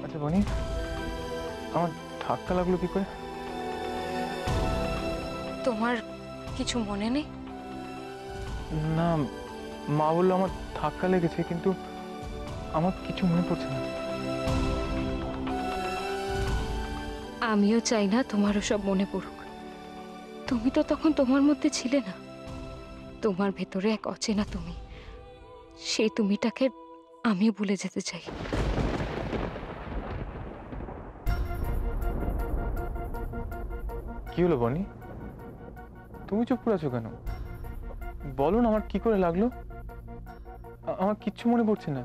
আচ্ছা বনি, আমার ধাক্কা লাগলো কি করে? তোমার কিছু মনে নেই? না, মা বললো আমার ধাক্কা লেগেছে, কিন্তু আমার কিছু মনে পড়ছে না। আমিও চাই না তোমারও সব মনে পড়ুক। তুমি তো তখন তোমার মধ্যে ছিলে না। তোমার ভেতরে এক অচেনা তুমি, সেই তুমিটাকে আমিও ভুলে যেতে চাই। কি হলো বনি, তুমি চুপ করে আছো কেন? বলো না, আমার কি করে লাগলো? আমার কিচ্ছু মনে পড়ছে না।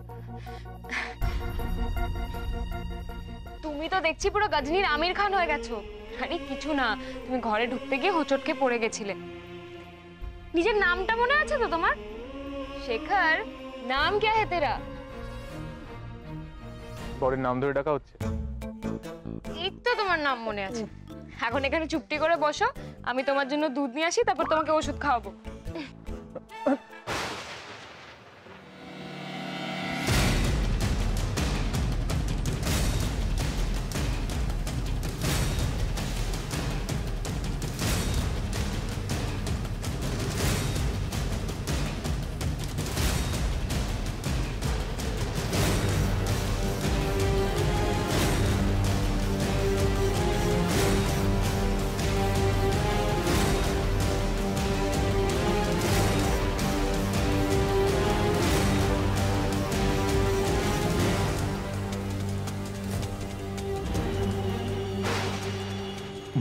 তুমি তো দেখছি পুরো গজনীর আমির খান হয়ে গেছো। আরে কিছু না, তুমি ঘরে ঢুকতে গিয়ে হোঁচটকে পড়ে গেছিলে। নিজের নামটা মনে আছে তো তোমার? শেখর, নাম क्या है तेरा? বরের নাম ধরে ডাকা হচ্ছে। এই তো তোমার নাম মনে আছে। এখন এখানে চুপটি করে বসো, আমি তোমার জন্য দুধ নিয়ে আসি, তারপর তোমাকে ওষুধ খাওয়াবো।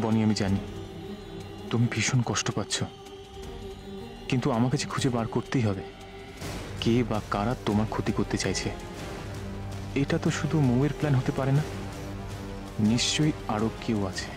বনি, আমি জানি তুমি ভীষণ কষ্ট পাচ্ছ, কিন্তু আমাকে যে খুঁজে বার করতেই হবে কে বা কারা তোমার ক্ষতি করতে চাইছে। এটা তো শুধু মৌয়ের প্ল্যান হতে পারে না, নিশ্চয়ই আরো কেউ আছে।